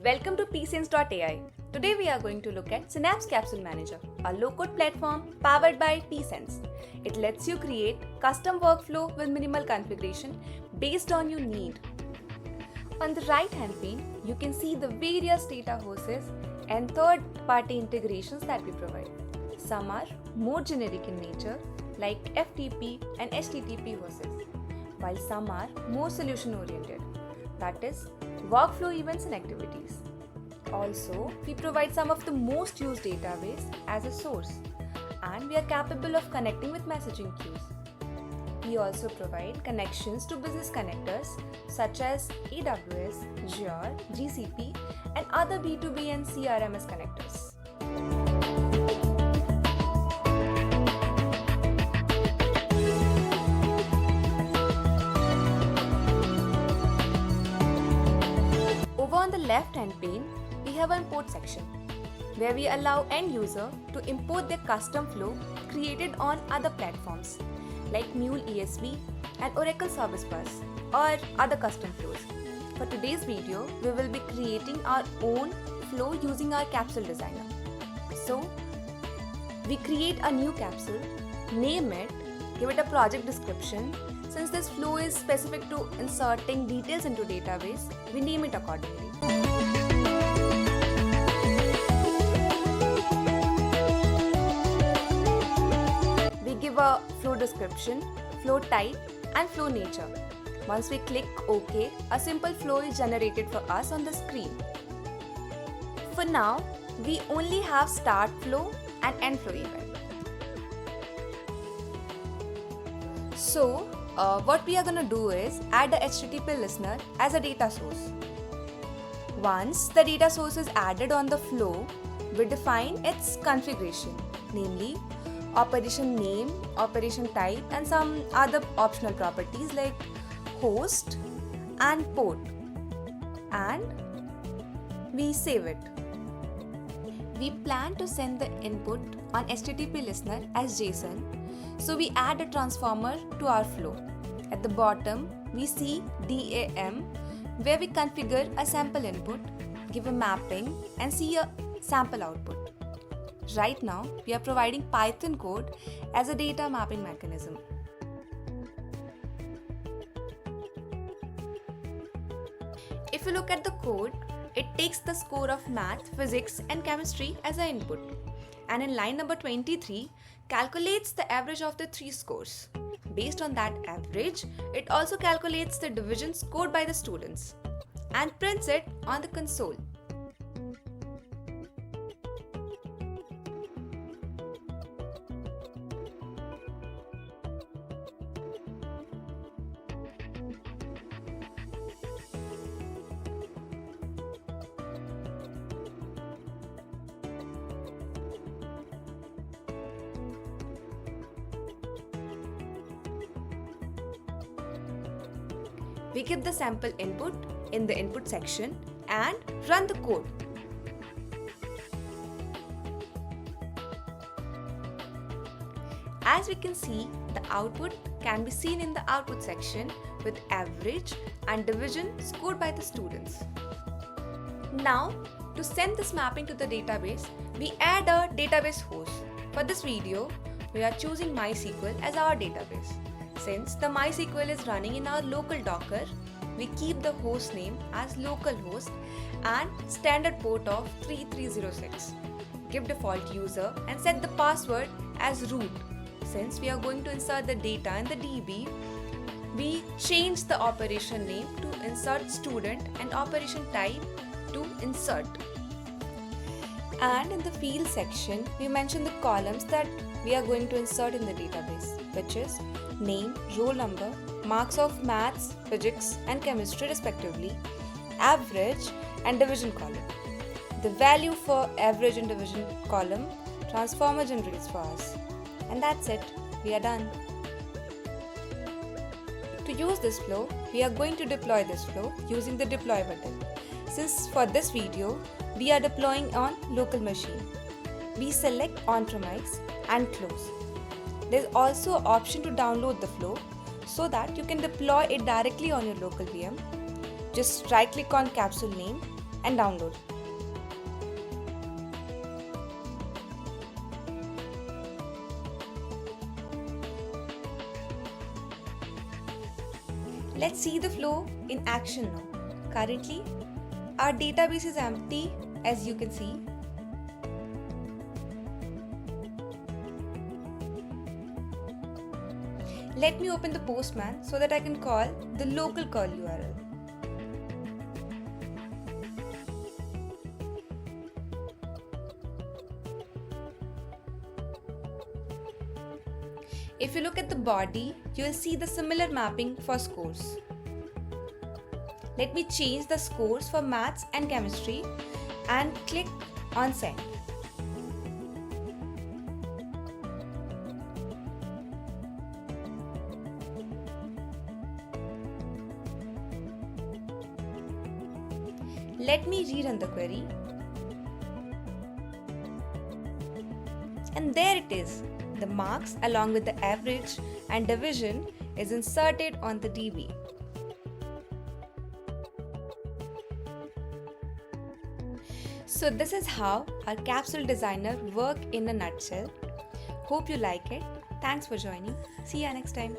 Welcome to Psense.AI. Today we are going to look at Synapse Capsule Manager, a low-code platform powered by Psense. It lets you create custom workflow with minimal configuration based on your need. On the right-hand pane, you can see the various data hosts and third-party integrations that we provide. Some are more generic in nature, like FTP and HTTP hosts, while some are more solution-oriented, that is, workflow events and activities. Also, we provide some of the most used database as a source, and we are capable of connecting with messaging queues. We also provide connections to business connectors such as AWS, Azure, GCP, and other B2B and CRMS connectors. Over on the left-hand pane, we have an import section where we allow end user to import their custom flow created on other platforms like Mule ESB and Oracle Service Bus or other custom flows. For today's video, we will be creating our own flow using our capsule designer. So, we create a new capsule, name it, give it a project description. Since this flow is specific to inserting details into database, we name it accordingly. We give a flow description, flow type, and flow nature. Once we click OK, a simple flow is generated for us on the screen. For now, we only have start flow and end flow event. So, what we are going to do is add a HTTP listener as a data source. Once the data source is added on the flow, we define its configuration, namely operation name, operation type, and some other optional properties like host and port, and we save it. We plan to send the input on HTTP listener as JSON, so we add a transformer to our flow. At the bottom, we see DAM, where we configure a sample input, give a mapping, and see a sample output. Right now, we are providing Python code as a data mapping mechanism. If you look at the code, it takes the score of math, physics, and chemistry as an input. And in line number 23, calculates the average of the three scores. Based on that average, it also calculates the division scored by the students and prints it on the console. We give the sample input in the input section and run the code. As we can see, the output can be seen in the output section with average and division scored by the students. Now, to send this mapping to the database, we add a database host. For this video, we are choosing MySQL as our database. Since the MySQL is running in our local Docker, we keep the host name as localhost and standard port of 3306. Give default user and set the password as root. Since we are going to insert the data in the DB, we change the operation name to insert student and operation type to insert. And in the field section, we mention the columns that we are going to insert in the database, which is name, roll number, marks of maths, physics, and chemistry respectively, average, and division column. The value for average and division column, transformer generates for us. And that's it, we are done. To use this flow, we are going to deploy this flow using the deploy button. Since for this video, we are deploying on local machine. We select on-premise and close. There is also an option to download the flow so that you can deploy it directly on your local VM. Just right click on capsule name and download. Let's see the flow in action now. Currently, our database is empty, as you can see. Let me open the Postman so that I can call the local curl URL. If you look at the body, you will see the similar mapping for scores. Let me change the scores for maths and chemistry and click on send. Let me rerun the query. And there it is. The marks along with the average and division is inserted on the DB. So this is how our capsule designer works in a nutshell. Hope you like it. Thanks for joining. See you next time.